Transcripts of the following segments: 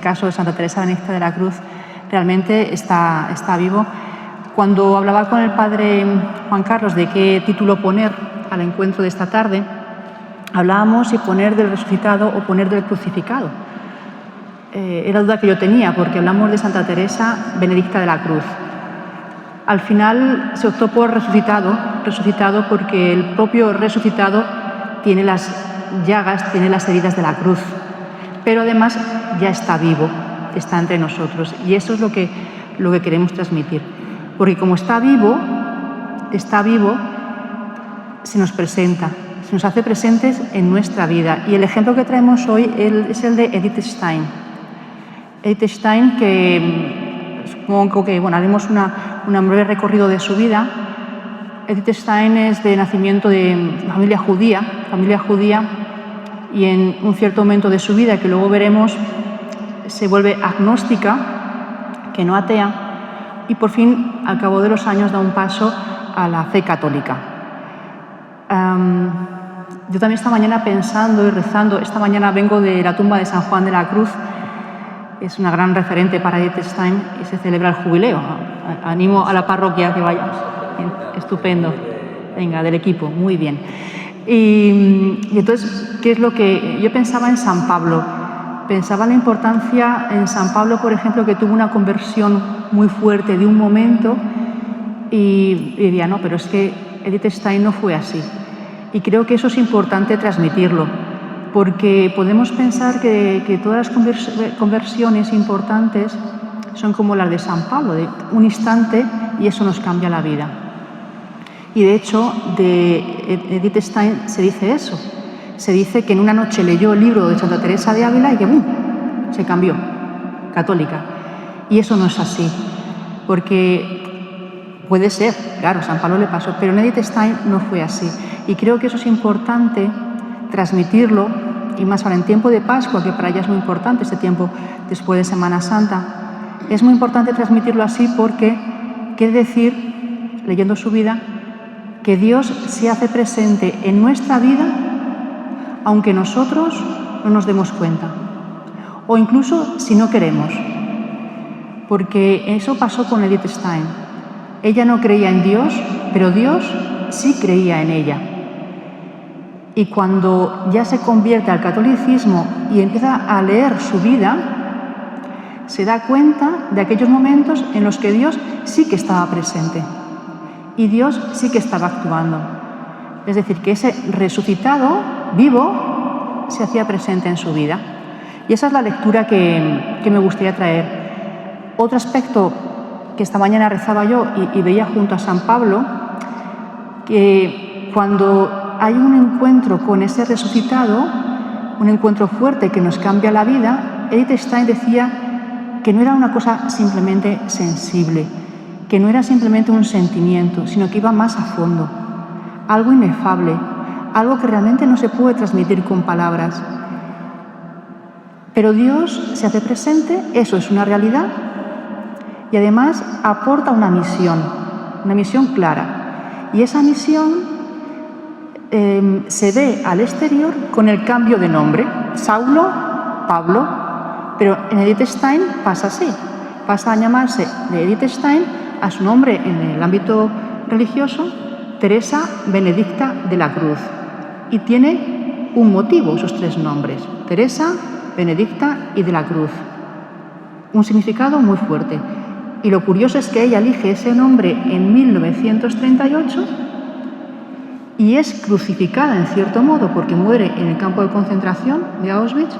caso de Santa Teresa Benedicta de la Cruz, realmente está vivo. Cuando hablaba con el padre Juan Carlos de qué título poner al encuentro de esta tarde, hablábamos si poner del resucitado o poner del crucificado. Era duda que yo tenía, porque hablamos de Santa Teresa Benedicta de la Cruz. Al final se optó por resucitado porque el propio resucitado tiene las llagas, tiene las heridas de la cruz, pero además ya está vivo, está entre nosotros, y eso es lo que queremos transmitir, porque como está vivo, se nos presenta, se nos hace presentes en nuestra vida. Y el ejemplo que traemos hoy es el de Edith Stein. Edith Stein, que supongo que haremos un breve recorrido de su vida. Edith Stein es de nacimiento de familia judía, y en un cierto momento de su vida, que luego veremos, se vuelve agnóstica, que no atea, y por fin, al cabo de los años, da un paso a la fe católica. Yo también esta mañana pensando y rezando, esta mañana vengo de la tumba de San Juan de la Cruz, es una gran referente para Edith Stein, y se celebra el jubileo. Animo a la parroquia que vayamos. Estupendo. Venga, del equipo, muy bien. Y entonces, ¿qué es lo que...? Yo pensaba en San Pablo. Pensaba en la importancia en San Pablo, por ejemplo, que tuvo una conversión muy fuerte de un momento, y diría, no, pero es que Edith Stein no fue así. Y creo que eso es importante transmitirlo, porque podemos pensar que todas las conversiones importantes son como las de San Pablo, de un instante, y eso nos cambia la vida. Y de hecho, de Edith Stein se dice eso. Se dice que en una noche leyó el libro de Santa Teresa de Ávila y que ¡bum!, se cambió, católica. Y eso no es así, porque puede ser, claro, San Pablo le pasó, pero en Edith Stein no fue así. Y creo que eso es importante transmitirlo, y más ahora en tiempo de Pascua, que para ella es muy importante, este tiempo después de Semana Santa. Es muy importante transmitirlo así porque quiere decir, leyendo su vida, que Dios se hace presente en nuestra vida aunque nosotros no nos demos cuenta, o incluso si no queremos, porque eso pasó con Edith Stein. Ella no creía en Dios, pero Dios sí creía en ella. Y cuando ya se convierte al catolicismo y empieza a leer su vida, se da cuenta de aquellos momentos en los que Dios sí que estaba presente y Dios sí que estaba actuando. Es decir, que ese resucitado vivo se hacía presente en su vida. Y esa es la lectura que me gustaría traer. Otro aspecto que esta mañana rezaba yo y veía junto a San Pablo, que cuando hay un encuentro con ese resucitado, un encuentro fuerte que nos cambia la vida, Edith Stein decía que no era una cosa simplemente sensible, que no era simplemente un sentimiento, sino que iba más a fondo, algo inefable, algo que realmente no se puede transmitir con palabras. Pero Dios se hace presente, eso es una realidad, y además aporta una misión clara. Y esa misión se ve al exterior con el cambio de nombre, Saulo, Pablo, pero en Edith Stein pasa así, pasa a llamarse de Edith Stein a su nombre en el ámbito religioso, Teresa Benedicta de la Cruz. Y tiene un motivo esos tres nombres, Teresa, Benedicta y de la Cruz. Un significado muy fuerte. Y lo curioso es que ella elige ese nombre en 1938 y es crucificada en cierto modo porque muere en el campo de concentración de Auschwitz,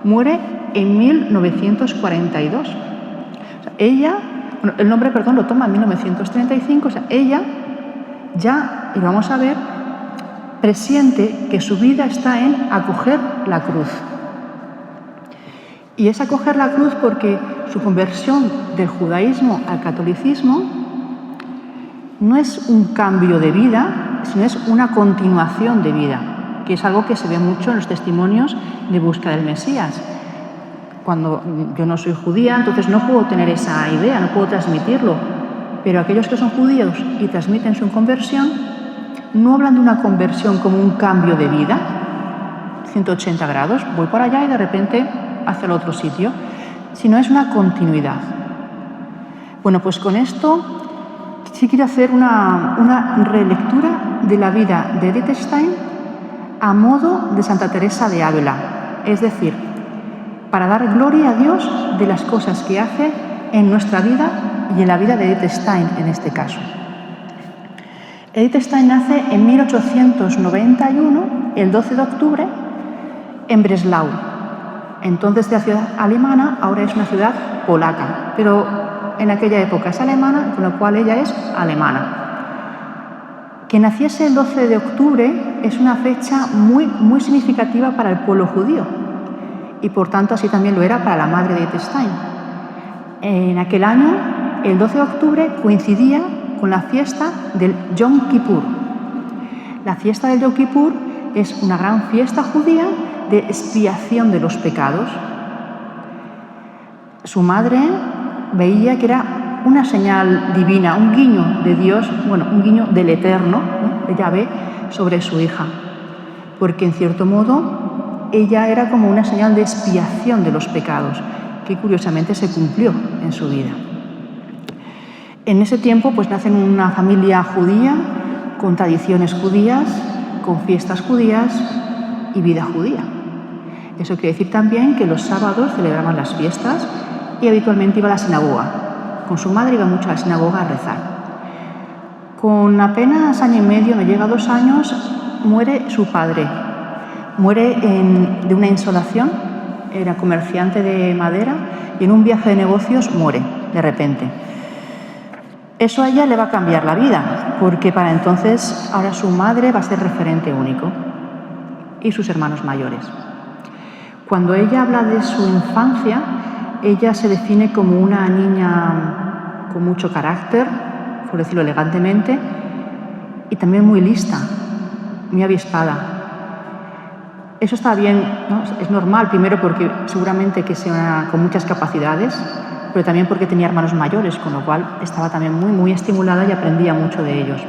muere en 1942. O sea, ella, el nombre, lo toma en 1935, o sea, ella ya, y vamos a ver, presiente que su vida está en acoger la cruz. Y es acoger la cruz porque su conversión del judaísmo al catolicismo no es un cambio de vida, sino es una continuación de vida, que es algo que se ve mucho en los testimonios de búsqueda del Mesías. Cuando yo no soy judía, entonces no puedo tener esa idea, no puedo transmitirlo, pero aquellos que son judíos y transmiten su conversión, no hablan de una conversión como un cambio de vida, 180 grados, voy por allá y de repente hacia el otro sitio, sino es una continuidad. Bueno, pues con esto sí quiero hacer una relectura de la vida de Edith Stein a modo de Santa Teresa de Ávila, es decir, para dar gloria a Dios de las cosas que hace en nuestra vida y en la vida de Edith Stein en este caso. Edith Stein nace en 1891, el 12 de octubre, en Breslau. Entonces de la ciudad alemana, ahora es una ciudad polaca, pero en aquella época es alemana, con lo cual ella es alemana. Que naciese el 12 de octubre es una fecha muy significativa para el pueblo judío y por tanto así también lo era para la madre de Edith Stein. En aquel año, el 12 de octubre, coincidía con la fiesta del Yom Kippur. La fiesta del Yom Kippur es una gran fiesta judía de expiación de los pecados. Su madre veía que era una señal divina, un guiño de Dios, bueno, un guiño del Eterno, ¿no?, de Yahvé sobre su hija, porque en cierto modo ella era como una señal de expiación de los pecados, que curiosamente se cumplió en su vida. En ese tiempo pues nace en una familia judía, con tradiciones judías, con fiestas judías y vida judía. Eso quiere decir también que los sábados celebraban las fiestas y habitualmente iba a la sinagoga. Con su madre iba mucho a la sinagoga a rezar. Con apenas año y medio, no llega a 2 años, muere su padre. Muere de una insolación, era comerciante de madera y en un viaje de negocios muere de repente. Eso a ella le va a cambiar la vida, porque para entonces ahora su madre va a ser referente único y sus hermanos mayores. Cuando ella habla de su infancia, ella se define como una niña con mucho carácter, por decirlo elegantemente, y también muy lista, muy avispada. Eso está bien, ¿no? Es normal, primero porque seguramente que sea con muchas capacidades, pero también porque tenía hermanos mayores, con lo cual estaba también muy estimulada y aprendía mucho de ellos.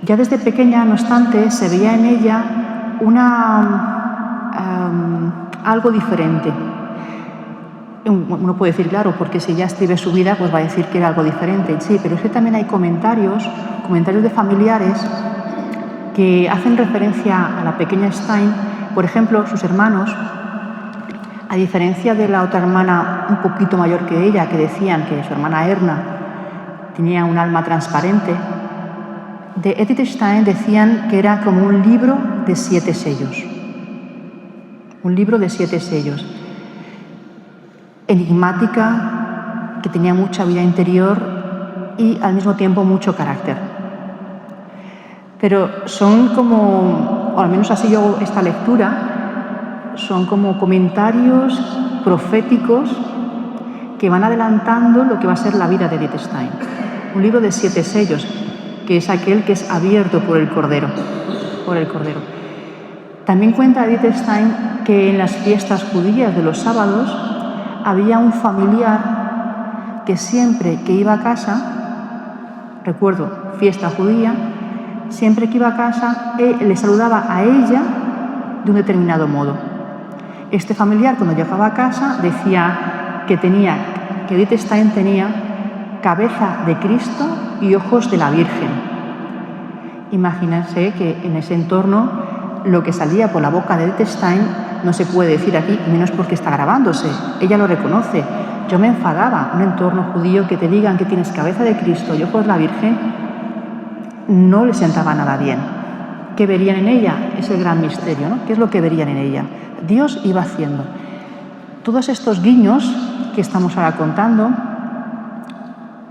Ya desde pequeña, no obstante, se veía en ella algo diferente. Uno puede decir, claro, porque si ella escribe su vida, pues va a decir que era algo diferente. Sí, pero es que también hay comentarios de familiares que hacen referencia a la pequeña Stein. Por ejemplo, sus hermanos, a diferencia de la otra hermana un poquito mayor que ella, que decían que su hermana Erna tenía un alma transparente, de Edith Stein decían que era como un libro de 7 sellos. Un libro de 7 sellos. Enigmática, que tenía mucha vida interior y al mismo tiempo mucho carácter. Pero son como, o al menos así yo hago esta lectura, son como comentarios proféticos que van adelantando lo que va a ser la vida de Edith Stein. Un libro de 7 sellos, que es aquel que es abierto por el Cordero. También cuenta Edith Stein que en las fiestas judías de los sábados había un familiar que siempre que iba a casa, recuerdo, fiesta judía, siempre que iba a casa le saludaba a ella de un determinado modo. Este familiar, cuando llegaba a casa, decía que Edith Stein tenía cabeza de Cristo y ojos de la Virgen. Imagínense que en ese entorno lo que salía por la boca de Edith Stein no se puede decir aquí, menos porque está grabándose. Ella lo reconoce. Yo me enfadaba. Un entorno judío que te digan que tienes cabeza de Cristo y ojos de la Virgen no le sentaba nada bien. ¿Qué verían en ella? Es el gran misterio, ¿no? ¿Qué es lo que verían en ella? Dios iba haciendo. Todos estos guiños que estamos ahora contando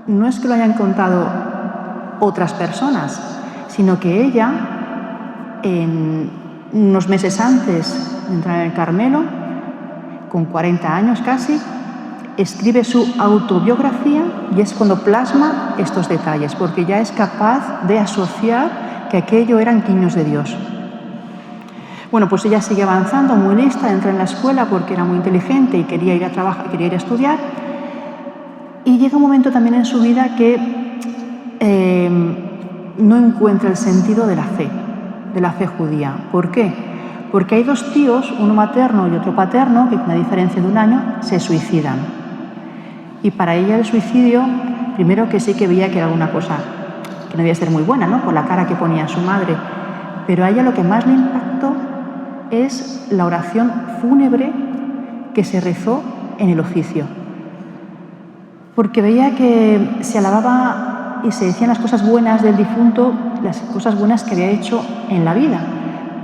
no es que lo hayan contado otras personas, sino que ella, unos meses antes de entrar en el Carmelo, con 40 años casi, escribe su autobiografía y es cuando plasma estos detalles, porque ya es capaz de asociar que aquello eran guiños de Dios. Bueno, pues ella sigue avanzando, muy lista, entra en la escuela porque era muy inteligente y quería ir a trabajar, quería ir a estudiar. Y llega un momento también en su vida que no encuentra el sentido de la fe judía. ¿Por qué? Porque hay dos tíos, uno materno y otro paterno, que con una diferencia de un año se suicidan. Y para ella el suicidio, primero que sí que veía que era alguna cosa que no debía ser muy buena, ¿no?, por la cara que ponía su madre, pero a ella lo que más le impactó es la oración fúnebre que se rezó en el oficio. Porque veía que se alababa y se decían las cosas buenas del difunto, las cosas buenas que había hecho en la vida,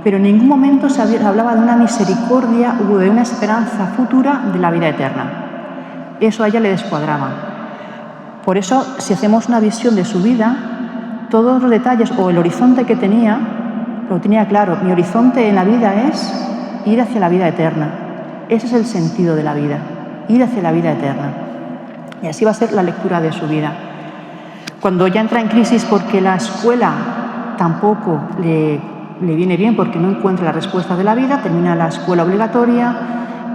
pero en ningún momento se hablaba de una misericordia o de una esperanza futura de la vida eterna. Eso a ella le descuadraba. Por eso, si hacemos una visión de su vida, todos los detalles o el horizonte que tenía, lo tenía claro. Mi horizonte en la vida es ir hacia la vida eterna. Ese es el sentido de la vida, ir hacia la vida eterna. Y así va a ser la lectura de su vida. Cuando ya entra en crisis porque la escuela tampoco le viene bien, porque no encuentra la respuesta de la vida, termina la escuela obligatoria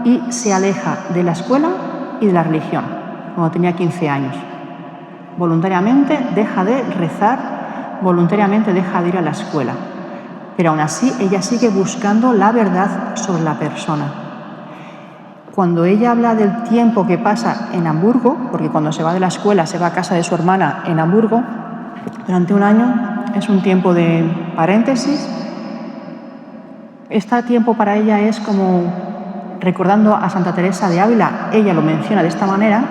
y se aleja de la escuela y de la religión, cuando tenía 15 años. Voluntariamente deja de rezar, voluntariamente deja de ir a la escuela. Pero aún así ella sigue buscando la verdad sobre la persona. Cuando ella habla del tiempo que pasa en Hamburgo, porque cuando se va de la escuela se va a casa de su hermana en Hamburgo, durante un año, es un tiempo de paréntesis. Este tiempo para ella es como recordando a Santa Teresa de Ávila. Ella lo menciona de esta manera.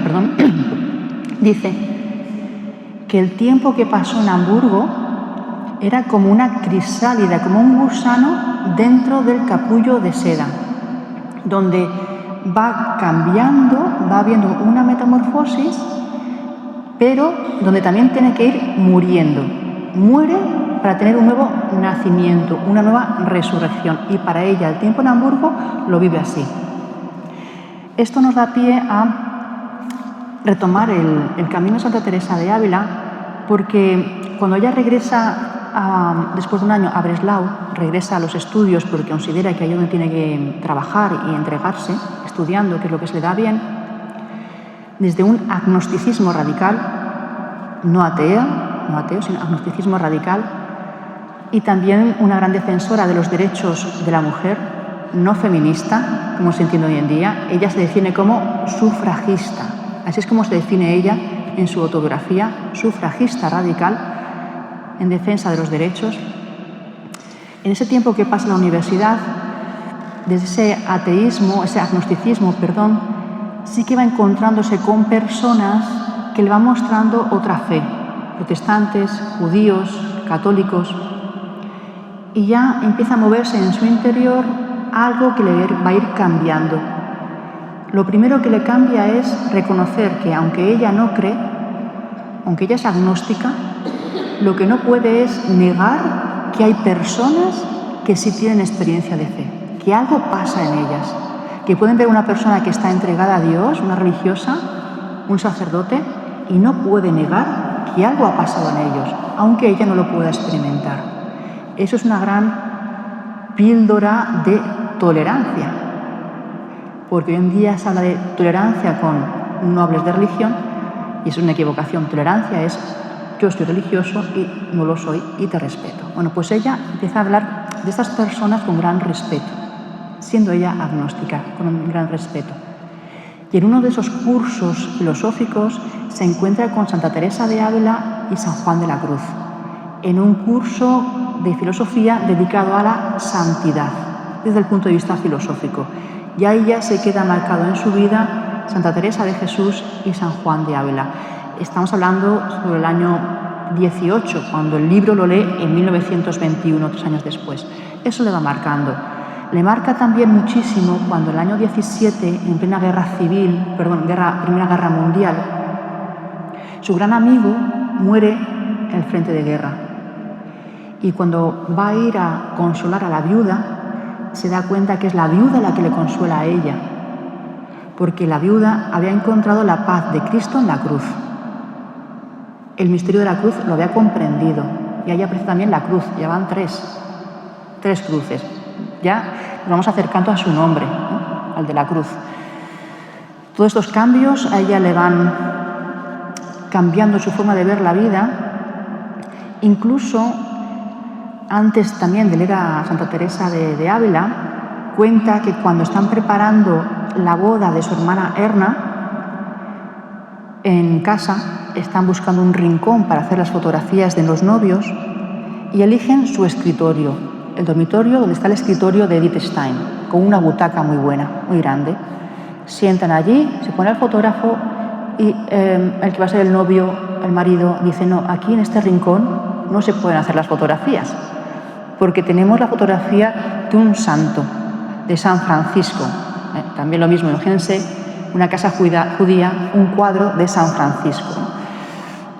Perdón. Dice que el tiempo que pasó en Hamburgo era como una crisálida, como un gusano dentro del capullo de seda, donde va cambiando, va habiendo una metamorfosis, pero donde también tiene que ir muriendo. Muere para tener un nuevo nacimiento, una nueva resurrección. Y para ella el tiempo en Hamburgo lo vive así. Esto nos da pie a retomar el camino de Santa Teresa de Ávila, porque cuando ella regresa después de un año a Breslau, regresa a los estudios porque considera que ahí es donde tiene que trabajar y entregarse, estudiando, que es lo que se le da bien, desde un agnosticismo radical, no ateo, sino agnosticismo radical, y también una gran defensora de los derechos de la mujer, no feminista, como se entiende hoy en día. Ella se define como sufragista. Así es como se define ella en su autobiografía, sufragista radical, en defensa de los derechos. En ese tiempo que pasa en la universidad, desde ese agnosticismo, sí que va encontrándose con personas que le van mostrando otra fe, protestantes, judíos, católicos, y ya empieza a moverse en su interior algo que le va a ir cambiando. Lo primero que le cambia es reconocer que aunque ella no cree, aunque ella es agnóstica, lo que no puede es negar que hay personas que sí tienen experiencia de fe, que algo pasa en ellas, que pueden ver una persona que está entregada a Dios, una religiosa, un sacerdote, y no puede negar que algo ha pasado en ellos, aunque ella no lo pueda experimentar. Eso es una gran píldora de tolerancia, porque hoy en día se habla de tolerancia con no hables de religión, y es una equivocación. Tolerancia es yo soy religioso y no lo soy y te respeto. Bueno, pues ella empieza a hablar de estas personas con gran respeto, siendo ella agnóstica, con un gran respeto. Y en uno de esos cursos filosóficos se encuentra con Santa Teresa de Ávila y San Juan de la Cruz, en un curso de filosofía dedicado a la santidad, desde el punto de vista filosófico. Y ahí ya se queda marcado en su vida Santa Teresa de Jesús y San Juan de Ávila. Estamos hablando sobre el año 18, cuando el libro lo lee en 1921, 3 años después. Eso le va marcando. Le marca también muchísimo cuando el año 17, en plena Primera Guerra Mundial, su gran amigo muere en el frente de guerra. Y cuando va a ir a consolar a la viuda, se da cuenta que es la viuda la que le consuela a ella, porque la viuda había encontrado la paz de Cristo en la cruz. El misterio de la cruz lo había comprendido, y ahí aparece también la cruz, ya van tres cruces. Ya nos vamos acercando a su nombre, ¿no?, al de la cruz. Todos estos cambios a ella le van cambiando su forma de ver la vida. Incluso antes también de leer a Santa Teresa de Ávila, cuenta que cuando están preparando la boda de su hermana Erna, en casa están buscando un rincón para hacer las fotografías de los novios y eligen su escritorio, el dormitorio donde está el escritorio de Edith Stein, con una butaca muy buena, muy grande. Sientan allí, se pone el fotógrafo y el que va a ser el novio, el marido, dice: no, aquí en este rincón no se pueden hacer las fotografías, porque tenemos la fotografía de un santo, de San Francisco. También lo mismo, imagínense una casa judía, un cuadro de San Francisco.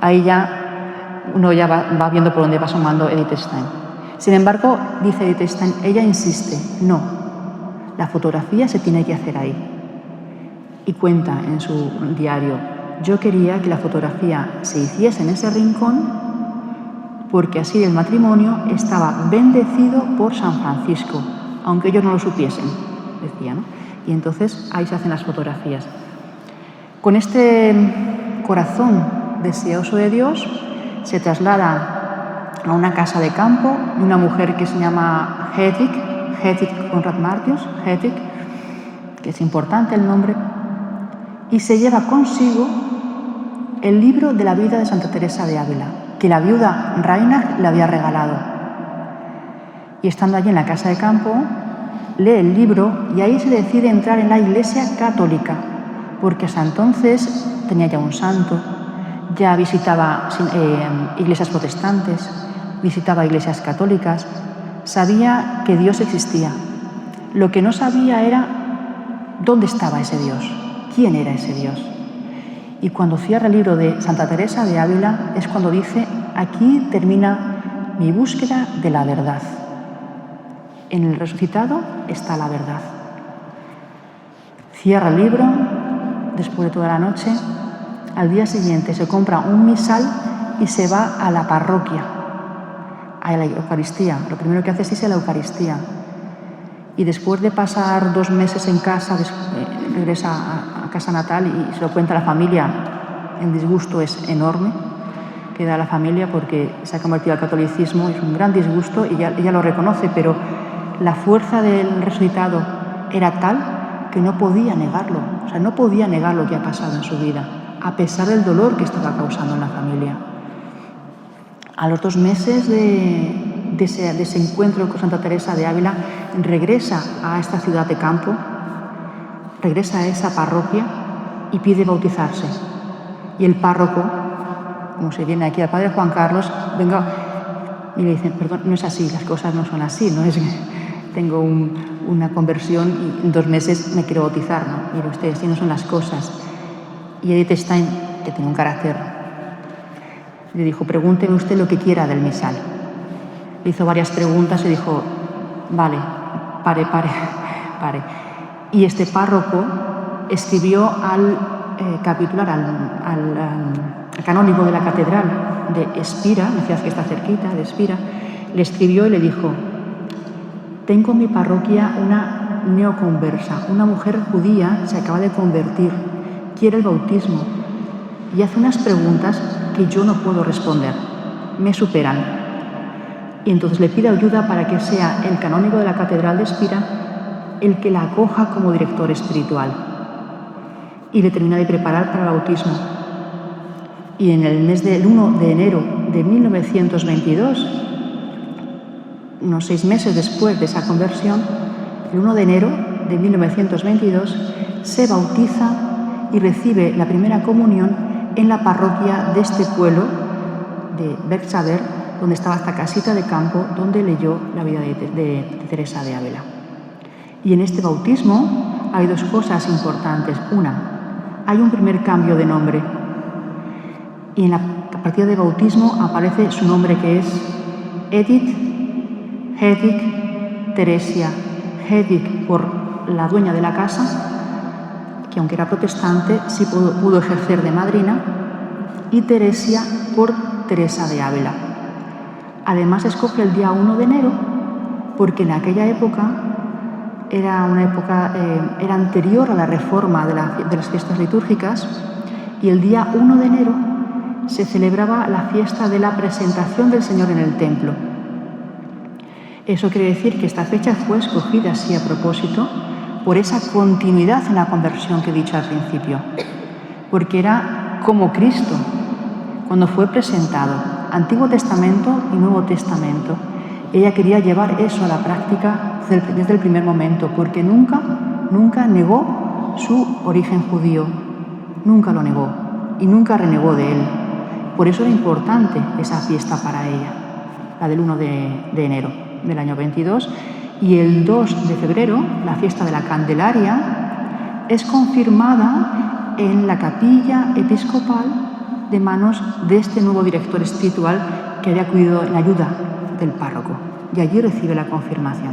Ahí ya uno ya va viendo por dónde va asomando Edith Stein. Sin embargo, dice Edith Stein, ella insiste, no, la fotografía se tiene que hacer ahí. Y cuenta en su diario: yo quería que la fotografía se hiciese en ese rincón porque así el matrimonio estaba bendecido por San Francisco, aunque ellos no lo supiesen, decía, ¿no? Y entonces ahí se hacen las fotografías. Con este corazón deseoso de Dios, se traslada a una casa de campo de una mujer que se llama Hedwig Conrad Martius, Hedwig, que es importante el nombre, y se lleva consigo el libro de la vida de Santa Teresa de Ávila, que la viuda Reinach le había regalado. Y estando allí en la casa de campo, lee el libro y ahí se decide entrar en la Iglesia católica, porque hasta entonces tenía ya un santo, ya visitaba iglesias protestantes, visitaba iglesias católicas, sabía que Dios existía. Lo que no sabía era dónde estaba ese Dios, quién era ese Dios. Y cuando cierra el libro de Santa Teresa de Ávila es cuando dice: aquí termina mi búsqueda de la verdad. En el resucitado está la verdad. Cierra el libro, después de toda la noche, al día siguiente se compra un misal y se va a la parroquia, a la Eucaristía. Lo primero que hace es irse a la Eucaristía. Y después de pasar 2 meses en casa, regresa a casa natal y se lo cuenta a la familia. El disgusto es enorme que da la familia porque se ha convertido al catolicismo, es un gran disgusto y ella lo reconoce, pero la fuerza del resucitado era tal que no podía negarlo, o sea, no podía negar lo que ha pasado en su vida, a pesar del dolor que estaba causando en la familia. A los 2 meses de ese encuentro con Santa Teresa de Ávila, regresa a esta ciudad de campo, regresa a esa parroquia y pide bautizarse. Y el párroco, como se viene aquí al padre Juan Carlos, venga y le dicen: perdón, no es así, las cosas no son así, no es que tengo una conversión y en 2 meses me quiero bautizar, ¿no? Mire usted, así no son las cosas. Y Edith Stein, que tiene un carácter, le dijo: pregúnteme usted lo que quiera del misal. Le hizo varias preguntas y dijo: vale, pare. Y este párroco escribió al canónigo de la catedral de Espira, una ciudad que está cerquita de Espira, le escribió y le dijo: tengo en mi parroquia una neoconversa, una mujer judía se acaba de convertir, quiere el bautismo y hace unas preguntas que yo no puedo responder, me superan. Y entonces le pide ayuda para que sea el canónigo de la catedral de Espira el que la acoja como director espiritual. Y le termina de preparar para el bautismo. Y en el mes del 1 de enero de 1922, unos 6 meses después de esa conversión, el 1 de enero de 1922, se bautiza y recibe la primera comunión en la parroquia de este pueblo, de Bergsaber, donde estaba esta casita de campo donde leyó la vida de Teresa de Ávila. Y en este bautismo hay 2 cosas importantes. Una, hay un primer cambio de nombre. Y en la partida de bautismo aparece su nombre, que es Edith Hedwig Teresia. Hedwig por la dueña de la casa, que aunque era protestante, sí pudo ejercer de madrina, y Teresia por Teresa de Ávila. Además, escoge el día 1 de enero porque en aquella época era anterior a la reforma de las fiestas litúrgicas, y el día 1 de enero se celebraba la fiesta de la presentación del Señor en el templo. Eso quiere decir que esta fecha fue escogida así a propósito por esa continuidad en la conversión que he dicho al principio, porque era como Cristo, cuando fue presentado, Antiguo Testamento y Nuevo Testamento. Ella quería llevar eso a la práctica desde el primer momento, porque nunca negó su origen judío, nunca lo negó y nunca renegó de él. Por eso era importante esa fiesta para ella, la del 1 de enero del año 22, y el 2 de febrero, la fiesta de la Candelaria, es confirmada en la capilla episcopal de manos de este nuevo director espiritual que había acudido en ayuda del párroco, y allí recibe la confirmación.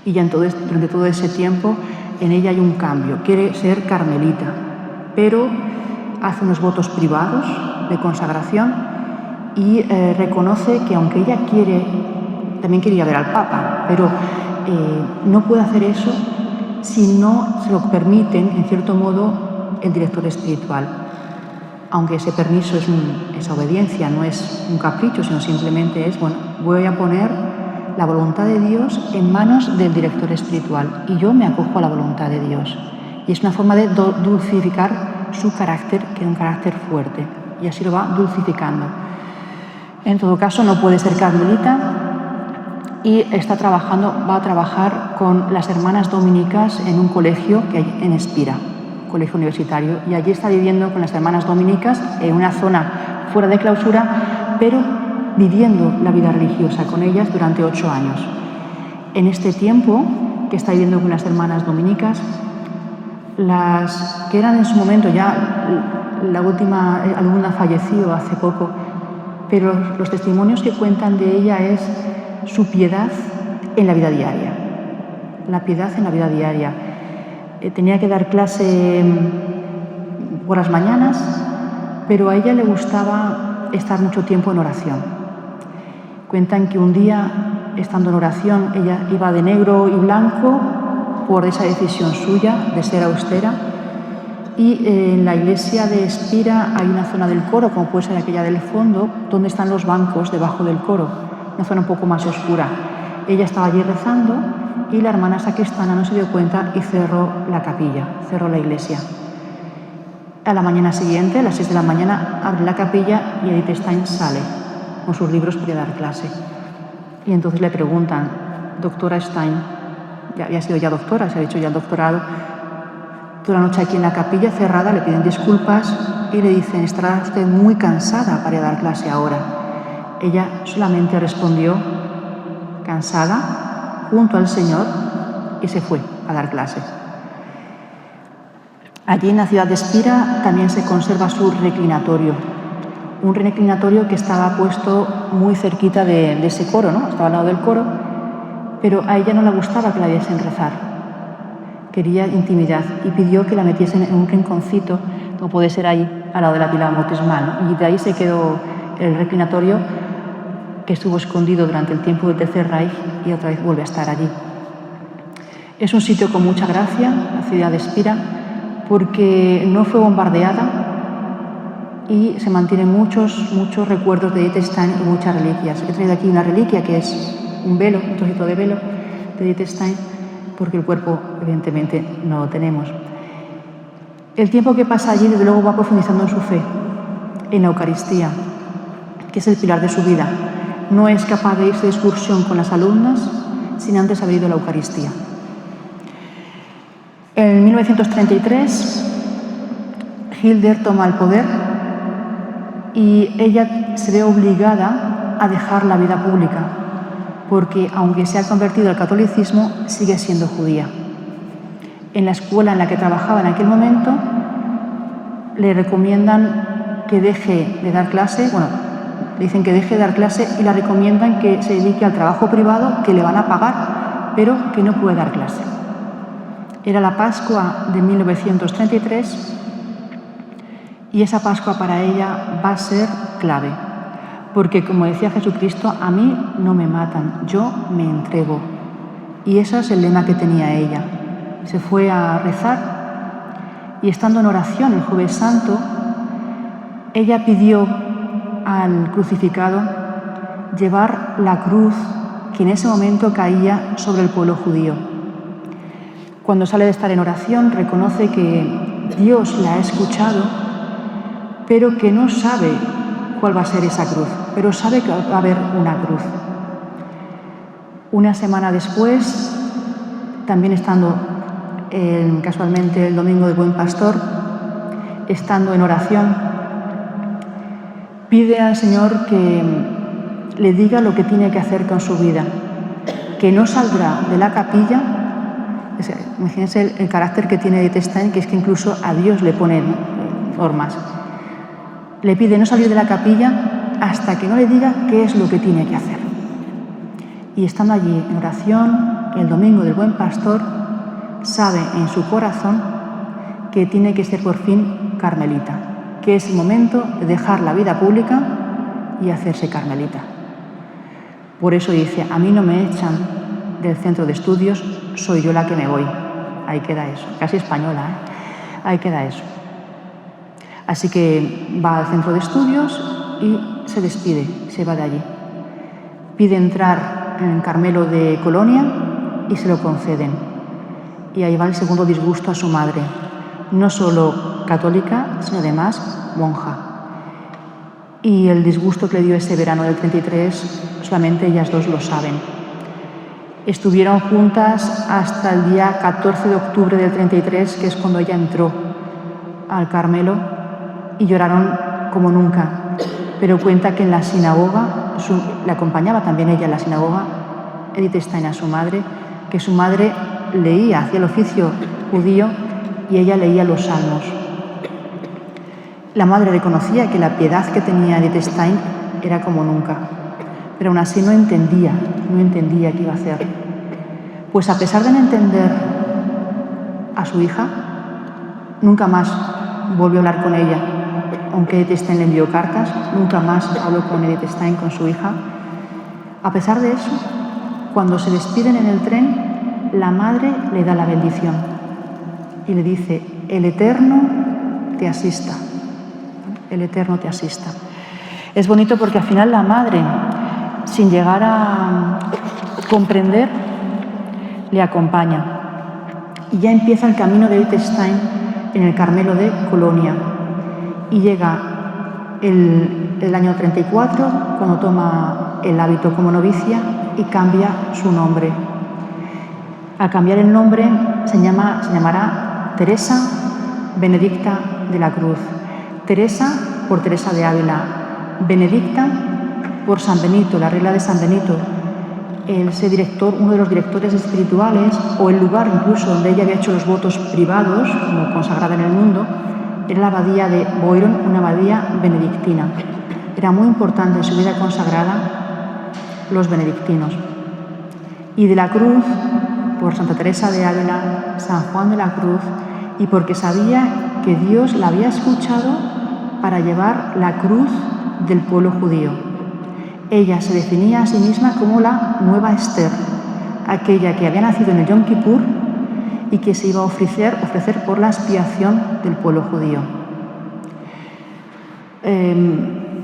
Y ya durante todo ese tiempo en ella hay un cambio, quiere ser carmelita, pero hace unos votos privados de consagración y reconoce que aunque ella también quería ver al Papa, pero no puede hacer eso si no se lo permiten, en cierto modo, el director espiritual. Aunque ese permiso esa obediencia no es un capricho, sino simplemente es, bueno, voy a poner la voluntad de Dios en manos del director espiritual y yo me acojo a la voluntad de Dios. Y es una forma de dulcificar su carácter, que es un carácter fuerte, y así lo va dulcificando. En todo caso, no puede ser carmelita y va a trabajar con las hermanas dominicas en un colegio que hay en Espira, colegio universitario, y allí está viviendo con las hermanas dominicas en una zona fuera de clausura, pero viviendo la vida religiosa con ellas durante 8 años. En este tiempo que está viviendo con las hermanas dominicas, las que eran en su momento ya la última alumna falleció hace poco, pero los testimonios que cuentan de ella es su piedad en la vida diaria. La piedad en la vida diaria. Tenía que dar clase por las mañanas, pero a ella le gustaba estar mucho tiempo en oración. Cuentan que un día, estando en oración, ella iba de negro y blanco por esa decisión suya de ser austera, y en la iglesia de Espira hay una zona del coro, como puede ser aquella del fondo, donde están los bancos debajo del coro, una zona un poco más oscura. Ella estaba allí rezando y la hermana sacristana no se dio cuenta y cerró la capilla, cerró la iglesia. A la mañana siguiente, a las 6 de la mañana, abre la capilla y Edith Stein sale con sus libros para dar clase. Y entonces le preguntan, doctora Stein, ya había sido ya doctora, se ha hecho ya el doctorado, toda la noche aquí en la capilla cerrada, le piden disculpas y le dicen, estará usted muy cansada para dar clase ahora. Ella solamente respondió, cansada, junto al Señor, y se fue a dar clase. Allí en la ciudad de Espira también se conserva su reclinatorio, un reclinatorio que estaba puesto muy cerquita de ese coro, ¿no? Estaba al lado del coro, pero a ella no le gustaba que la viesen rezar. Quería intimidad y pidió que la metiesen en un rinconcito, como puede ser ahí, al lado de la pila bautismal, ¿no? Y de ahí se quedó el reclinatorio, que estuvo escondido durante el tiempo del Tercer Reich y otra vez vuelve a estar allí. Es un sitio con mucha gracia, la ciudad de Espira, porque no fue bombardeada y se mantienen muchos recuerdos de Edith Stein y muchas reliquias. He traído aquí una reliquia que es un velo, un trocito de velo de Edith Stein, porque el cuerpo evidentemente no lo tenemos. El tiempo que pasa allí, desde luego, va profundizando en su fe, en la Eucaristía, que es el pilar de su vida. No es capaz de irse de excursión con las alumnas sin antes haber ido a la Eucaristía. En 1933, Hilder toma el poder y ella se ve obligada a dejar la vida pública, porque aunque se ha convertido al catolicismo, sigue siendo judía. En la escuela en la que trabajaba en aquel momento, le recomiendan que deje de dar clase, le dicen que deje de dar clase y la recomiendan que se dedique al trabajo privado, que le van a pagar, pero que no puede dar clase. Era la Pascua de 1933 y esa Pascua para ella va a ser clave, porque como decía Jesucristo, a mí no me matan, yo me entrego. Y ese es el lema que tenía ella. Se fue a rezar y estando en oración el Jueves Santo, ella pidió al crucificado llevar la cruz que en ese momento caía sobre el pueblo judío. Cuando sale de estar en oración, reconoce que Dios la ha escuchado, pero que no sabe cuál va a ser esa cruz, pero sabe que va a haber una cruz. Una semana después, también estando casualmente el domingo del Buen Pastor, estando en oración, pide al Señor que le diga lo que tiene que hacer con su vida, que no saldrá de la capilla. Imagínense el carácter que tiene Edith Stein, que es que incluso a Dios le pone normas. Le pide no salir de la capilla hasta que no le diga qué es lo que tiene que hacer. Y estando allí en oración, el domingo del Buen Pastor, sabe en su corazón que tiene que ser por fin carmelita, que es el momento de dejar la vida pública y hacerse carmelita. Por eso dice, a mí no me echan del centro de estudios, soy yo la que me voy. Ahí queda eso, casi española, ¿eh? Ahí queda eso. Así que va al centro de estudios y se despide, se va de allí. Pide entrar en el Carmelo de Colonia y se lo conceden. Y ahí va el segundo disgusto a su madre, no solo católica, sino además monja. Y el disgusto que le dio ese verano del 33, solamente ellas dos lo saben. Estuvieron juntas hasta el día 14 de octubre del 33, que es cuando ella entró al Carmelo, y lloraron como nunca. Pero cuenta que en la sinagoga, le acompañaba también ella en la sinagoga, Edith Stein, a su madre, que su madre leía, hacía el oficio judío y ella leía los salmos. La madre reconocía que la piedad que tenía Edith Stein era como nunca, pero aún así no entendía qué iba a hacer. Pues a pesar de no entender a su hija, nunca más volvió a hablar con ella. Aunque Edith Stein le envió cartas, nunca más habló con Edith Stein, con su hija. A pesar de eso, cuando se despiden en el tren, la madre le da la bendición y le dice, el Eterno te asista. El Eterno te asista. Es bonito porque al final la madre, sin llegar a comprender, le acompaña. Y ya empieza el camino de Edith Stein en el Carmelo de Colonia. Y llega el año 34, cuando toma el hábito como novicia y cambia su nombre. Al cambiar el nombre se llamará Teresa Benedicta de la Cruz. Teresa por Teresa de Ávila, Benedicta por San Benito, la regla de San Benito, ese director, uno de los directores espirituales, o el lugar incluso donde ella había hecho los votos privados, como consagrada en el mundo, era la abadía de Boiron, una abadía benedictina. Era muy importante en su vida consagrada los benedictinos. Y de la Cruz, por Santa Teresa de Ávila, San Juan de la Cruz, y porque sabía que Dios la había escuchado para llevar la cruz del pueblo judío. Ella se definía a sí misma como la nueva Esther, aquella que había nacido en el Yom Kippur y que se iba a ofrecer por la expiación del pueblo judío.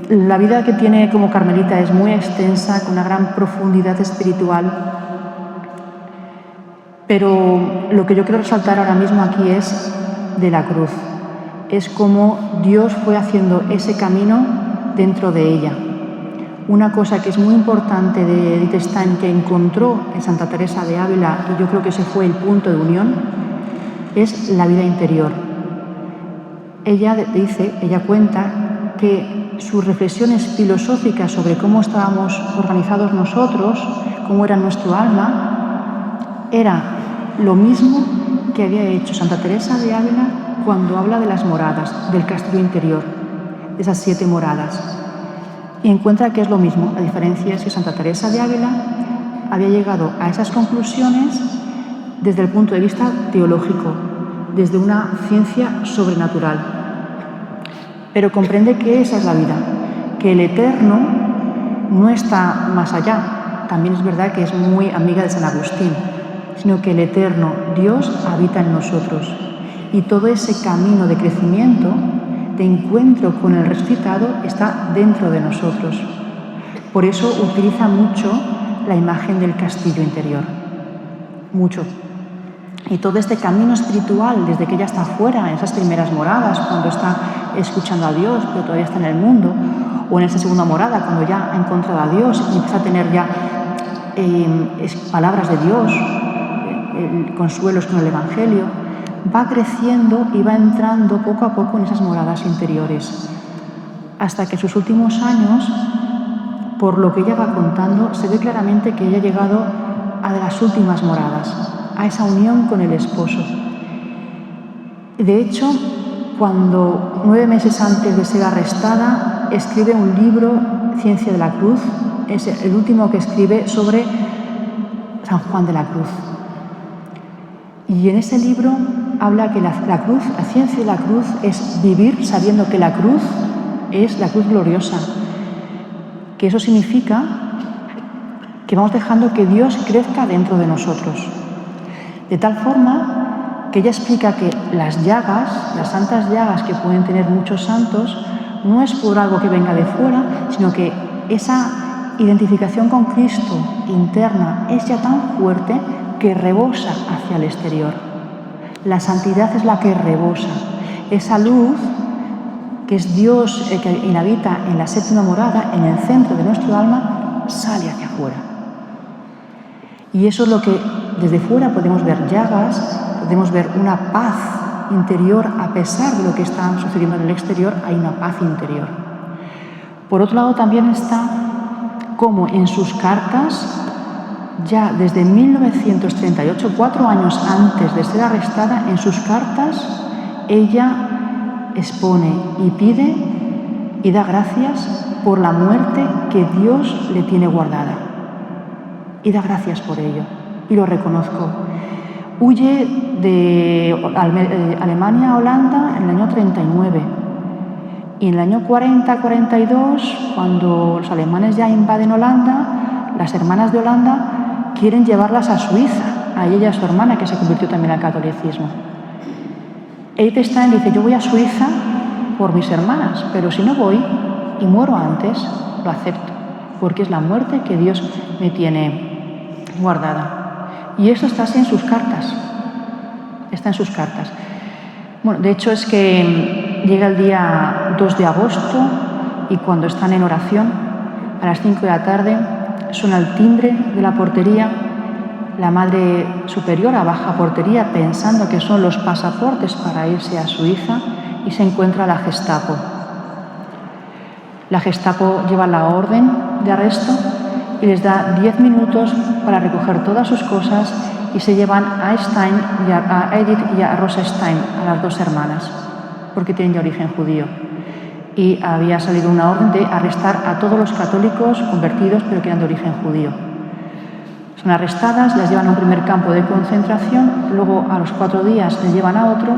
La vida que tiene como carmelita es muy extensa, con una gran profundidad espiritual, pero lo que yo quiero resaltar ahora mismo aquí es de la cruz. Es como Dios fue haciendo ese camino dentro de ella. Una cosa que es muy importante de Edith Stein, que encontró en Santa Teresa de Ávila, y yo creo que ese fue el punto de unión, es la vida interior. Ella cuenta que sus reflexiones filosóficas sobre cómo estábamos organizados nosotros, cómo era nuestro alma, era lo mismo que había hecho Santa Teresa de Ávila cuando habla de las moradas, del castillo interior, de esas 7 moradas. Y encuentra que es lo mismo. La diferencia es que Santa Teresa de Ávila había llegado a esas conclusiones desde el punto de vista teológico, desde una ciencia sobrenatural. Pero comprende que esa es la vida, que el Eterno no está más allá. También es verdad que es muy amiga de San Agustín, sino que el Eterno, Dios, habita en nosotros. Y todo ese camino de crecimiento, de encuentro con el resucitado, está dentro de nosotros. Por eso utiliza mucho la imagen del castillo interior. Mucho. Y todo este camino espiritual, desde que ella está fuera, en esas primeras moradas, cuando está escuchando a Dios, pero todavía está en el mundo, o en esa segunda morada, cuando ya ha encontrado a Dios y empieza a tener ya palabras de Dios, consuelos con el Evangelio, va creciendo y va entrando poco a poco en esas moradas interiores, hasta que en sus últimos años, por lo que ella va contando, se ve claramente que ella ha llegado a las últimas moradas, a esa unión con el esposo. De hecho, cuando 9 meses antes de ser arrestada, escribe un libro, Ciencia de la Cruz, es el último que escribe sobre San Juan de la Cruz. Y en ese libro habla que la cruz, la ciencia de la cruz, es vivir sabiendo que la cruz es la cruz gloriosa, que eso significa que vamos dejando que Dios crezca dentro de nosotros. De tal forma que ella explica que las llagas, las santas llagas que pueden tener muchos santos, no es por algo que venga de fuera, sino que esa identificación con Cristo interna es ya tan fuerte que rebosa hacia el exterior. La santidad es la que rebosa. Esa luz, que es Dios que inhabita en la séptima morada, en el centro de nuestro alma, sale hacia afuera. Y eso es lo que desde fuera podemos ver llagas, podemos ver una paz interior, a pesar de lo que está sucediendo en el exterior, hay una paz interior. Por otro lado, también está como en sus cartas, ya desde 1938, 4 años antes de ser arrestada, en sus cartas ella expone y pide y da gracias por la muerte que Dios le tiene guardada. Y da gracias por ello. Y lo reconozco. Huye de Alemania a Holanda en el año 39. Y en el año 40-42, cuando los alemanes ya invaden Holanda, las hermanas de Holanda quieren llevarlas a Suiza, a ella y a su hermana, que se convirtió también al catolicismo. Edith Stein dice, yo voy a Suiza por mis hermanas, pero si no voy y muero antes, lo acepto, porque es la muerte que Dios me tiene guardada. Y eso está así en sus cartas. Está en sus cartas. Bueno, de hecho es que llega el día 2 de agosto y cuando están en oración, a las 5 de la tarde, suena el timbre de la portería. La Madre Superiora baja a portería pensando que son los pasaportes para irse a Suiza y se encuentra la Gestapo. La Gestapo lleva la orden de arresto y les da 10 minutos para recoger todas sus cosas y se llevan a Stein, a Edith y a Rosa Stein, a las 2 hermanas, porque tienen ya origen judío. Y había salido una orden de arrestar a todos los católicos convertidos, pero que eran de origen judío. Son arrestadas, las llevan a un primer campo de concentración, luego a los 4 días les llevan a otro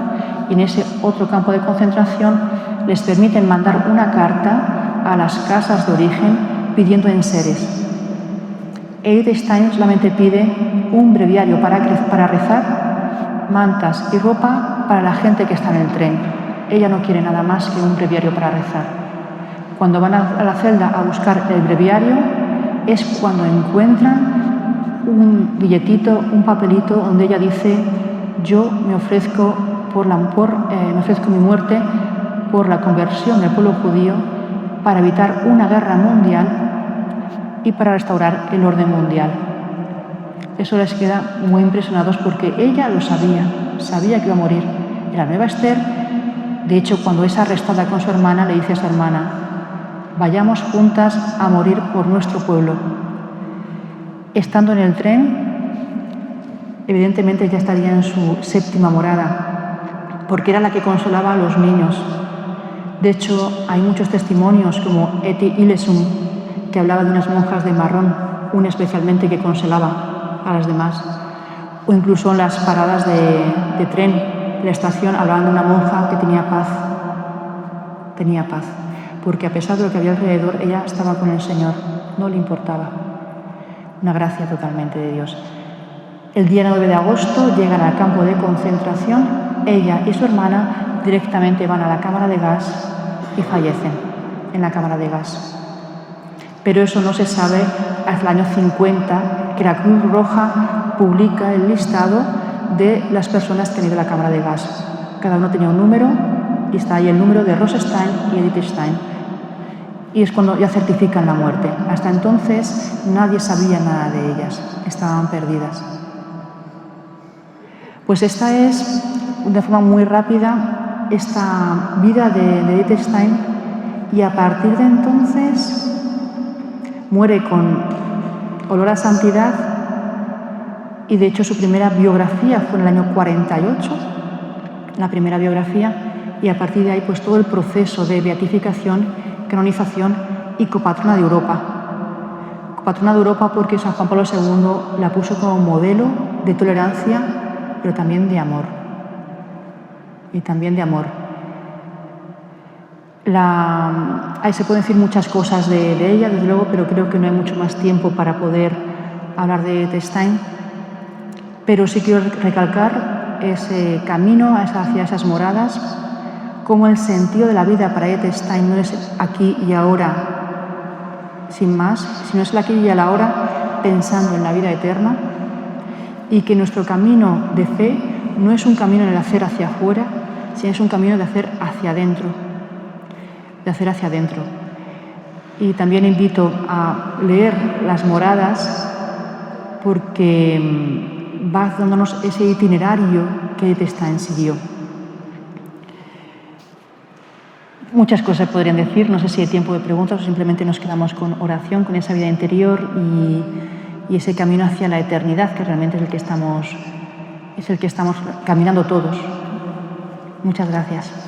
y en ese otro campo de concentración les permiten mandar una carta a las casas de origen pidiendo enseres. Edith Stein solamente pide un breviario para rezar, mantas y ropa para la gente que está en el tren. Ella no quiere nada más que un breviario para rezar. Cuando van a la celda a buscar el breviario es cuando encuentran un billetito, un papelito donde ella dice: yo me ofrezco me ofrezco mi muerte por la conversión del pueblo judío, para evitar una guerra mundial y para restaurar el orden mundial. Eso les queda muy impresionados porque ella lo sabía que iba a morir. En la Nueva Esther, de hecho, cuando es arrestada con su hermana, le dice a su hermana: vayamos juntas a morir por nuestro pueblo. Estando en el tren, evidentemente ya estaría en su séptima morada, porque era la que consolaba a los niños. De hecho, hay muchos testimonios, como Etty Hillesum, que hablaba de unas monjas de marrón, una especialmente que consolaba a las demás. O incluso en las paradas de tren, de la estación, hablaban de una monja que tenía paz. Tenía paz, porque a pesar de lo que había alrededor, ella estaba con el Señor, no le importaba. Una gracia totalmente de Dios. El día 9 de agosto llegan al campo de concentración, ella y su hermana directamente van a la cámara de gas y fallecen en la cámara de gas. Pero eso no se sabe hasta el año 50, que la Cruz Roja publica el listado de las personas que han ido a la cámara de gas. Cada uno tenía un número y está ahí el número de Rosenstein y Edith Stein. Y es cuando ya certifican la muerte. Hasta entonces nadie sabía nada de ellas, estaban perdidas. Pues esta es, de forma muy rápida, esta vida de Edith Stein, y a partir de entonces muere con olor a santidad, y de hecho su primera biografía fue en el año 48, la primera biografía, y a partir de ahí pues todo el proceso de beatificación, canonización y copatrona de Europa. Copatrona de Europa porque San Juan Pablo II la puso como modelo de tolerancia, pero también de amor. Y también de amor. Ahí se pueden decir muchas cosas de ella, desde luego, pero creo que no hay mucho más tiempo para poder hablar de Edith Stein. Pero sí quiero recalcar ese camino hacia esas moradas, como el sentido de la vida para Edith Stein no es aquí y ahora, sin más, sino es el aquí y el ahora pensando en la vida eterna, y que nuestro camino de fe no es un camino en el hacer hacia afuera, sino es un camino de hacer hacia adentro, Y también invito a leer las moradas porque va dándonos ese itinerario que Edith Stein siguió. Muchas cosas podrían decir, no sé si hay tiempo de preguntas o simplemente nos quedamos con oración, con esa vida interior y ese camino hacia la eternidad, que realmente es el que estamos caminando todos. Muchas gracias.